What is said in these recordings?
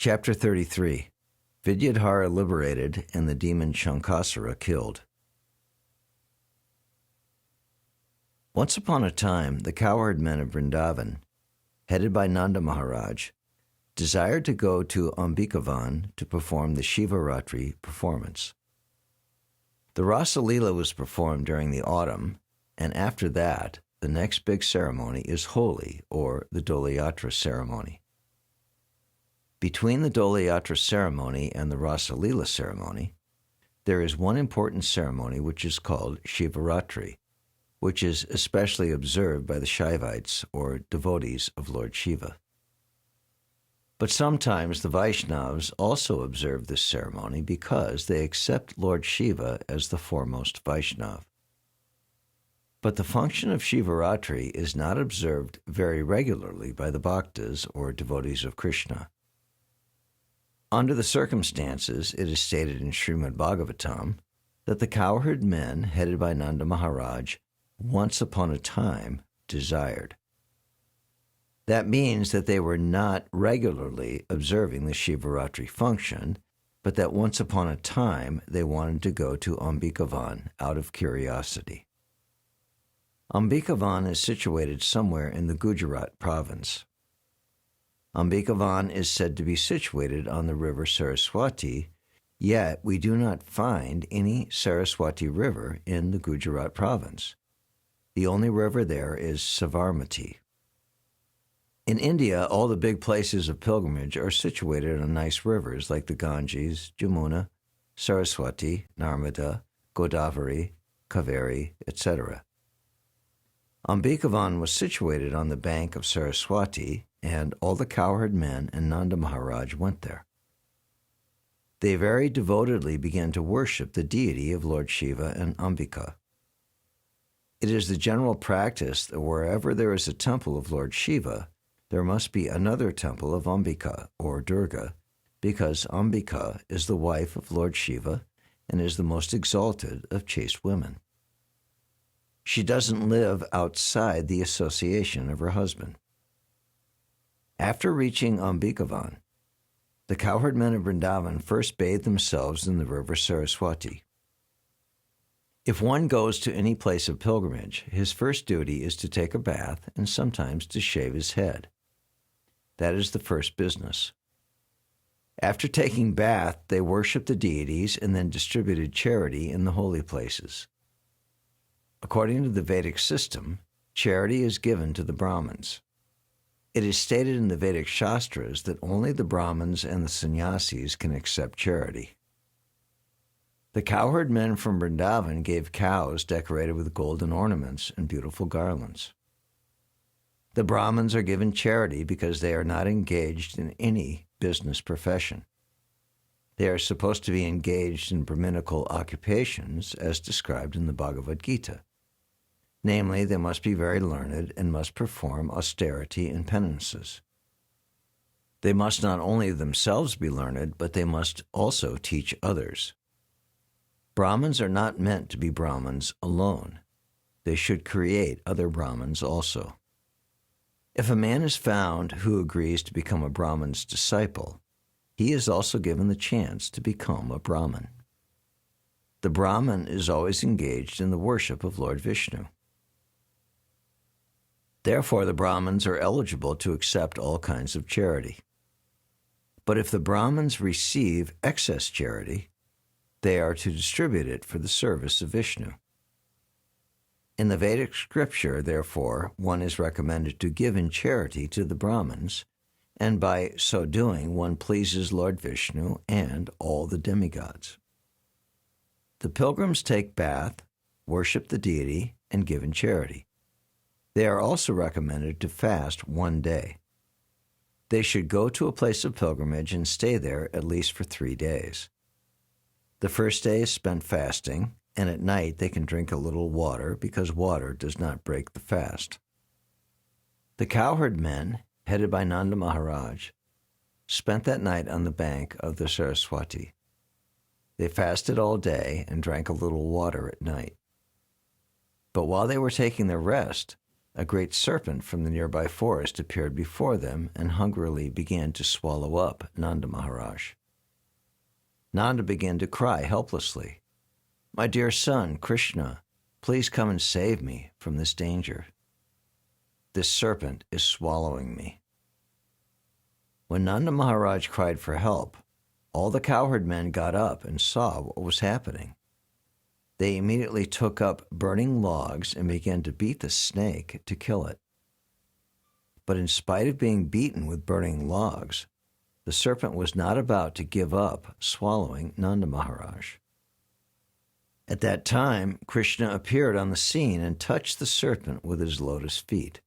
Chapter 33. Vidya liberated and the demon Shankasara killed. Once upon a time, the cowherd men of Vrindavan, headed by Nanda Maharaj, desired to go to Ambikavan to perform the Shivaratri performance. The Rasa Leela was performed during the autumn, and after that, the next big ceremony is Holi, or the Dolayatra ceremony. Between the Dolayatra ceremony and the Rasa Leela ceremony, there is one important ceremony which is called Shivaratri, which is especially observed by the Shaivites, or devotees of Lord Shiva. But sometimes the Vaishnavas also observe this ceremony because they accept Lord Shiva as the foremost Vaishnav. But the function of Shivaratri is not observed very regularly by the bhaktas, or devotees of Krishna. Under the circumstances, it is stated in Srimad Bhagavatam that the cowherd men, headed by Nanda Maharaj, once upon a time desired. That means that they were not regularly observing the Shivaratri function, but that once upon a time they wanted to go to Ambikavan out of curiosity. Ambikavan is situated somewhere in the Gujarat province. Ambikavan is said to be situated on the river Saraswati, yet we do not find any Saraswati river in the Gujarat province. The only river there is Savarmati. In India, all the big places of pilgrimage are situated on nice rivers like the Ganges, Jamuna, Saraswati, Narmada, Godavari, Kaveri, etc. Ambikavan was situated on the bank of Saraswati, and all the cowherd men and Nanda Maharaj went there. They very devotedly began to worship the deity of Lord Shiva and Ambika. It is the general practice that wherever there is a temple of Lord Shiva, there must be another temple of Ambika, or Durga, because Ambika is the wife of Lord Shiva and is the most exalted of chaste women. She doesn't live outside the association of her husband. After reaching Ambikavan, the cowherd men of Vrindavan first bathed themselves in the river Saraswati. If one goes to any place of pilgrimage, his first duty is to take a bath and sometimes to shave his head. That is the first business. After taking bath, they worshiped the deities and then distributed charity in the holy places. According to the Vedic system, charity is given to the Brahmins. It is stated in the Vedic Shastras that only the Brahmins and the sannyasis can accept charity. The cowherd men from Vrindavan gave cows decorated with golden ornaments and beautiful garlands. The Brahmins are given charity because they are not engaged in any business profession. They are supposed to be engaged in Brahminical occupations as described in the Bhagavad Gita. Namely, they must be very learned and must perform austerity and penances. They must not only themselves be learned, but they must also teach others. Brahmins are not meant to be Brahmins alone. They should create other Brahmins also. If a man is found who agrees to become a Brahmin's disciple, he is also given the chance to become a Brahmin. The Brahmin is always engaged in the worship of Lord Vishnu. Therefore, the Brahmins are eligible to accept all kinds of charity. But if the Brahmins receive excess charity, they are to distribute it for the service of Vishnu. In the Vedic scripture, therefore, one is recommended to give in charity to the Brahmins, and by so doing, one pleases Lord Vishnu and all the demigods. The pilgrims take bath, worship the deity, and give in charity. They are also recommended to fast one day. They should go to a place of pilgrimage and stay there at least for 3 days. The first day is spent fasting, and at night they can drink a little water because water does not break the fast. The cowherd men, headed by Nanda Maharaj, spent that night on the bank of the Saraswati. They fasted all day and drank a little water at night. But while they were taking their rest, a great serpent from the nearby forest appeared before them and hungrily began to swallow up Nanda Maharaj. Nanda began to cry helplessly, "My dear son, Krishna, please come and save me from this danger. This serpent is swallowing me." When Nanda Maharaj cried for help, all the cowherd men got up and saw what was happening. They immediately took up burning logs and began to beat the snake to kill it. But in spite of being beaten with burning logs, the serpent was not about to give up swallowing Nanda Maharaj. At that time, Krishna appeared on the scene and touched the serpent with his lotus feet.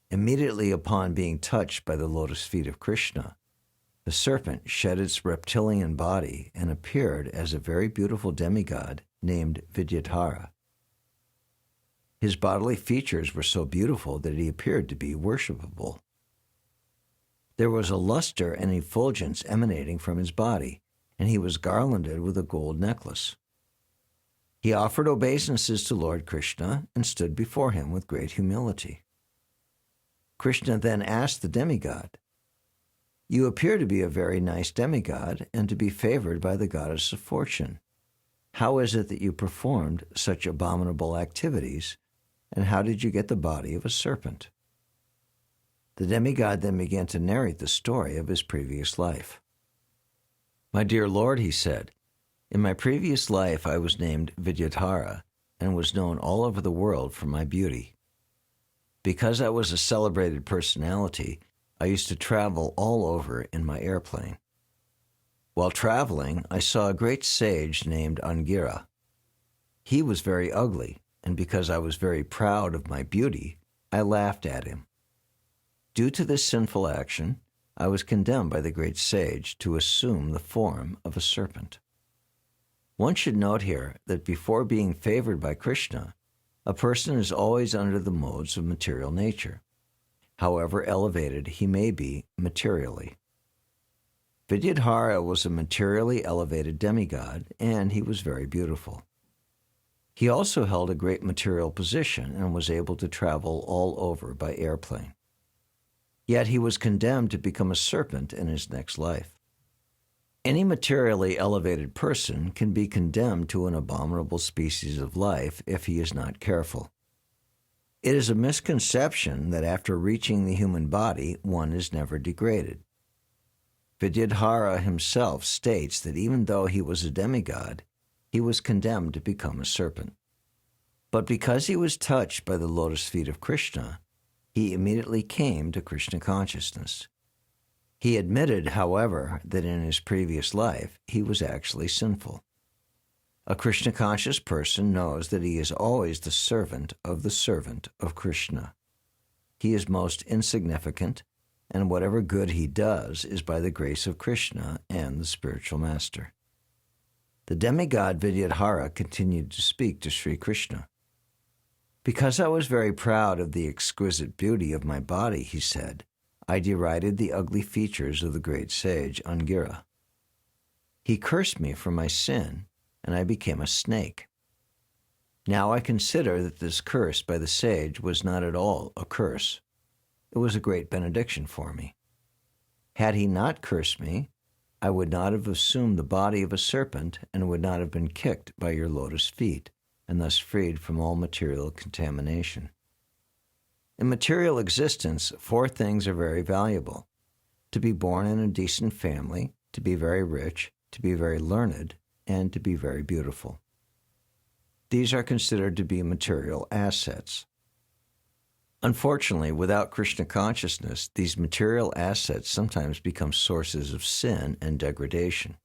Immediately upon being touched by the lotus feet of Krishna, the serpent shed its reptilian body and appeared as a very beautiful demigod named Vidya. His bodily features were so beautiful that he appeared to be worshipable. There was a luster and effulgence emanating from his body, and he was garlanded with a gold necklace. He offered obeisances to Lord Krishna and stood before him with great humility. Krishna then asked the demigod, "You appear to be a very nice demigod and to be favored by the goddess of fortune. How is it that you performed such abominable activities, and how did you get the body of a serpent?" The demigod then began to narrate the story of his previous life. "My dear Lord," he said, "in my previous life I was named Vidya and was known all over the world for my beauty. Because I was a celebrated personality, I used to travel all over in my airplane. While traveling, I saw a great sage named Angira. He was very ugly, and because I was very proud of my beauty, I laughed at him. Due to this sinful action, I was condemned by the great sage to assume the form of a serpent. One should note here that before being favored by Krishna, a person is always under the modes of material nature, however elevated he may be materially. Vidya was a materially elevated demigod, and he was very beautiful. He also held a great material position and was able to travel all over by airplane. Yet he was condemned to become a serpent in his next life. Any materially elevated person can be condemned to an abominable species of life if he is not careful. It is a misconception that after reaching the human body, one is never degraded. Vidya himself states that even though he was a demigod, he was condemned to become a serpent. But because he was touched by the lotus feet of Krishna, he immediately came to Krishna consciousness. He admitted, however, that in his previous life he was actually sinful. A Krishna-conscious person knows that he is always the servant of Krishna. He is most insignificant, and whatever good he does is by the grace of Krishna and the spiritual master. The demigod Vidya continued to speak to Sri Krishna. "Because I was very proud of the exquisite beauty of my body," he said, "I derided the ugly features of the great sage Angira. He cursed me for my sin, and I became a snake. Now I consider that this curse by the sage was not at all a curse. It was a great benediction for me. Had he not cursed me, I would not have assumed the body of a serpent and would not have been kicked by your lotus feet, and thus freed from all material contamination. In material existence, 4 things are very valuable: to be born in a decent family, to be very rich, to be very learned, and to be very beautiful. These are considered to be material assets. Unfortunately, without Krishna consciousness, these material assets sometimes become sources of sin and degradation.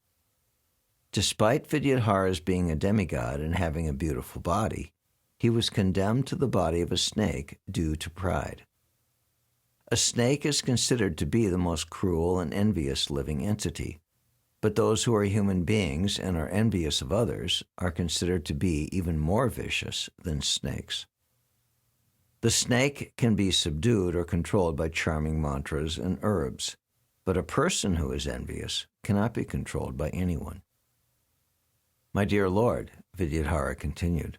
Despite Vidyadhara's being a demigod and having a beautiful body, he was condemned to the body of a snake due to pride. A snake is considered to be the most cruel and envious living entity, but those who are human beings and are envious of others are considered to be even more vicious than snakes. The snake can be subdued or controlled by charming mantras and herbs, but a person who is envious cannot be controlled by anyone. My dear Lord, Vidyadhara continued,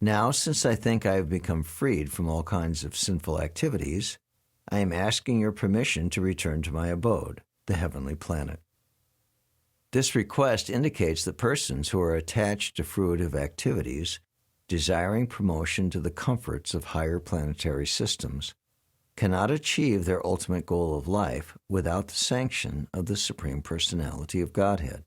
Now, since I think I have become freed from all kinds of sinful activities, I am asking your permission to return to my abode, the heavenly planet. This request indicates that persons who are attached to fruitive activities, desiring promotion to the comforts of higher planetary systems, cannot achieve their ultimate goal of life without the sanction of the Supreme Personality of Godhead.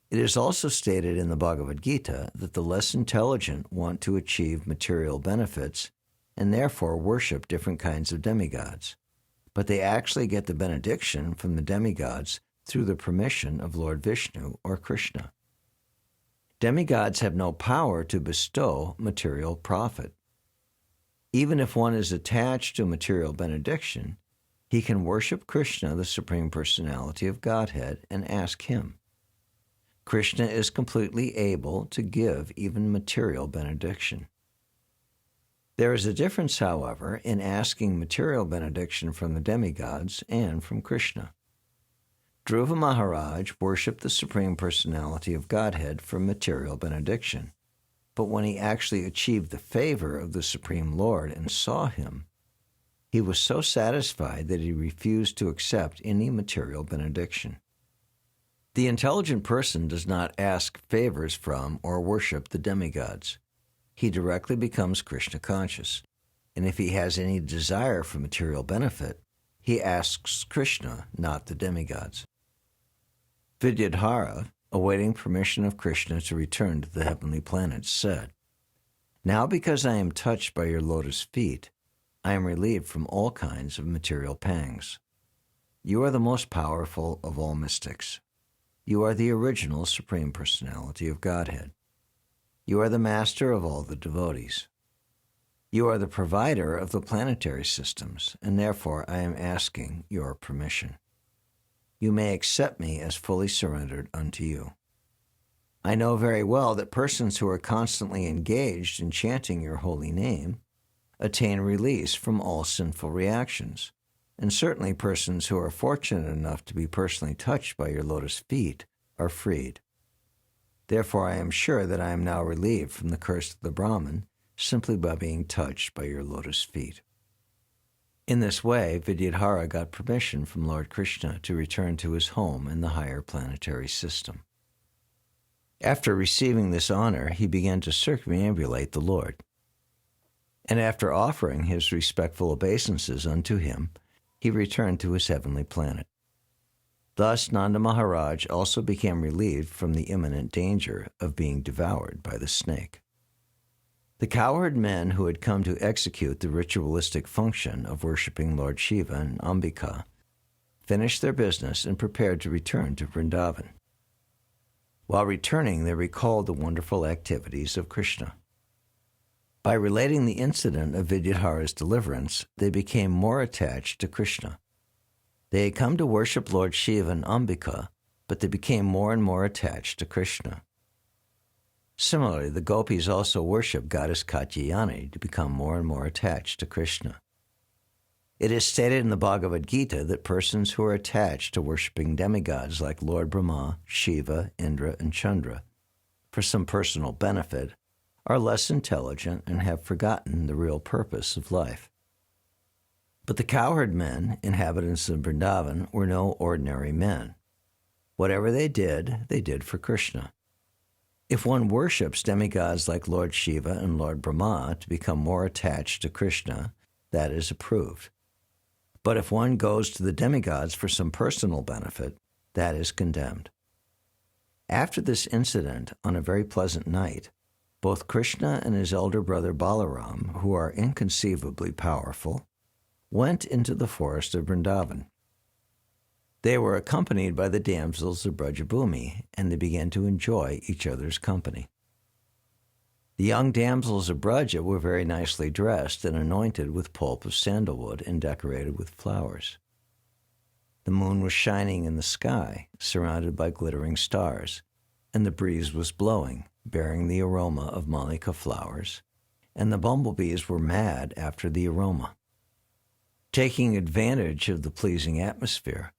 It is also stated in the Bhagavad Gita that the less intelligent want to achieve material benefits and therefore worship different kinds of demigods, but they actually get the benediction from the demigods through the permission of Lord Vishnu or Krishna. Demigods have no power to bestow material profit. Even if one is attached to material benediction, he can worship Krishna, the Supreme Personality of Godhead, and ask him. Krishna is completely able to give even material benediction. There is a difference, however, in asking material benediction from the demigods and from Krishna. Dhruva Maharaj worshipped the Supreme Personality of Godhead for material benediction, but when he actually achieved the favor of the Supreme Lord and saw him, he was so satisfied that he refused to accept any material benediction. The intelligent person does not ask favors from or worship the demigods. He directly becomes Krishna conscious, and if he has any desire for material benefit, he asks Krishna, not the demigods. Vidya, awaiting permission of Krishna to return to the heavenly planets, said, "Now because I am touched by your lotus feet, I am relieved from all kinds of material pangs. You are the most powerful of all mystics. You are the original Supreme Personality of Godhead. You are the master of all the devotees. You are the provider of the planetary systems, and therefore I am asking your permission. You may accept me as fully surrendered unto you. I know very well that persons who are constantly engaged in chanting your holy name attain release from all sinful reactions, and certainly persons who are fortunate enough to be personally touched by your lotus feet are freed. Therefore, I am sure that I am now relieved from the curse of the Brahmin simply by being touched by your lotus feet." In this way, Vidyadhara got permission from Lord Krishna to return to his home in the higher planetary system. After receiving this honor, he began to circumambulate the Lord. And after offering his respectful obeisances unto him, he returned to his heavenly planet. Thus, Nanda Maharaj also became relieved from the imminent danger of being devoured by the snake. The cowherd men who had come to execute the ritualistic function of worshipping Lord Shiva and Ambika finished their business and prepared to return to Vrindavan. While returning, they recalled the wonderful activities of Krishna. By relating the incident of Vidyadhara's deliverance, they became more attached to Krishna. They had come to worship Lord Shiva and Ambika, but they became more and more attached to Krishna. Similarly, the gopis also worship goddess Katyayani to become more and more attached to Krishna. It is stated in the Bhagavad Gita that persons who are attached to worshipping demigods like Lord Brahma, Shiva, Indra, and Chandra for some personal benefit are less intelligent and have forgotten the real purpose of life. But the cowherd men, inhabitants of Vrindavan, were no ordinary men. Whatever they did for Krishna. If one worships demigods like Lord Shiva and Lord Brahma to become more attached to Krishna, that is approved. But if one goes to the demigods for some personal benefit, that is condemned. After this incident, on a very pleasant night, both Krishna and his elder brother Balaram, who are inconceivably powerful, went into the forest of Vrindavan. They were accompanied by the damsels of Brajabhumi, and they began to enjoy each other's company. The young damsels of Braja were very nicely dressed and anointed with pulp of sandalwood and decorated with flowers. The moon was shining in the sky, surrounded by glittering stars, and the breeze was blowing, bearing the aroma of malika flowers, and the bumblebees were mad after the aroma. Taking advantage of the pleasing atmosphere,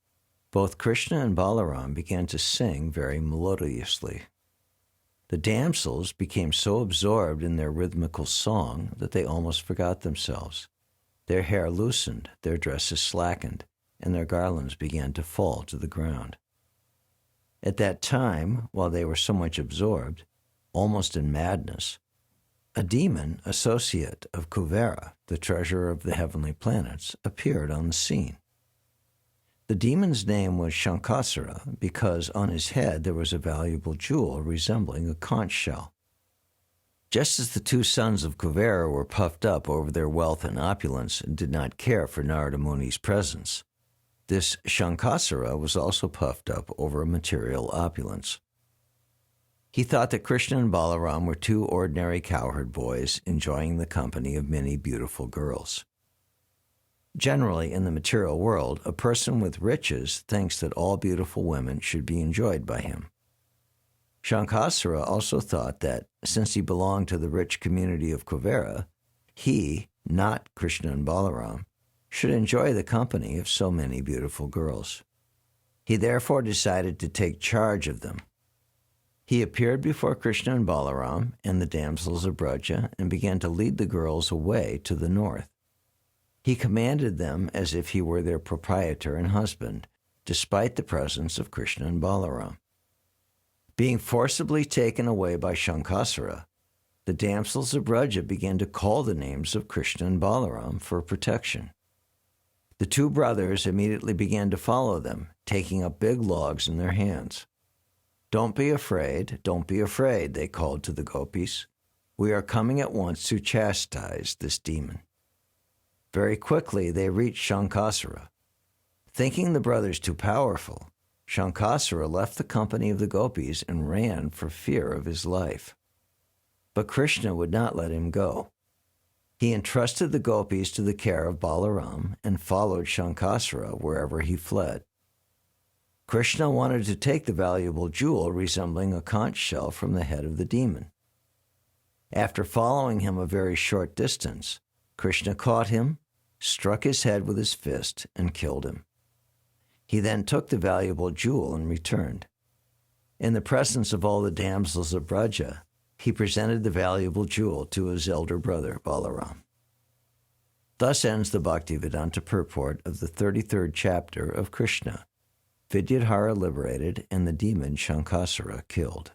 both Krishna and Balaram began to sing very melodiously. The damsels became so absorbed in their rhythmical song that they almost forgot themselves. Their hair loosened, their dresses slackened, and their garlands began to fall to the ground. At that time, while they were so much absorbed, almost in madness, a demon associate of Kuvera, the treasurer of the heavenly planets, appeared on the scene. The demon's name was Shankasara because on his head there was a valuable jewel resembling a conch shell. Just as the two sons of Kuvera were puffed up over their wealth and opulence and did not care for Narada Muni's presence, this Shankasara was also puffed up over material opulence. He thought that Krishna and Balaram were two ordinary cowherd boys enjoying the company of many beautiful girls. Generally, in the material world, a person with riches thinks that all beautiful women should be enjoyed by him. Shankasara also thought that, since he belonged to the rich community of Kuvera, he, not Krishna and Balaram, should enjoy the company of so many beautiful girls. He therefore decided to take charge of them. He appeared before Krishna and Balaram and the damsels of Braja and began to lead the girls away to the north. He commanded them as if he were their proprietor and husband, despite the presence of Krishna and Balaram. Being forcibly taken away by Shankasara, the damsels of Braja began to call the names of Krishna and Balaram for protection. The two brothers immediately began to follow them, taking up big logs in their hands. "Don't be afraid, they called to the gopis. "We are coming at once to chastise this demon." Very quickly they reached Shankasara. Thinking the brothers too powerful, Shankasara left the company of the gopis and ran for fear of his life. But Krishna would not let him go. He entrusted the gopis to the care of Balaram and followed Shankasara wherever he fled. Krishna wanted to take the valuable jewel resembling a conch shell from the head of the demon. After following him a very short distance, Krishna caught him, struck his head with his fist, and killed him. He then took the valuable jewel and returned. In the presence of all the damsels of Braja, he presented the valuable jewel to his elder brother, Balaram. Thus ends the Bhaktivedanta purport of the 33rd chapter of Krishna, Vidya, Dhara liberated, and the demon Shankasara killed.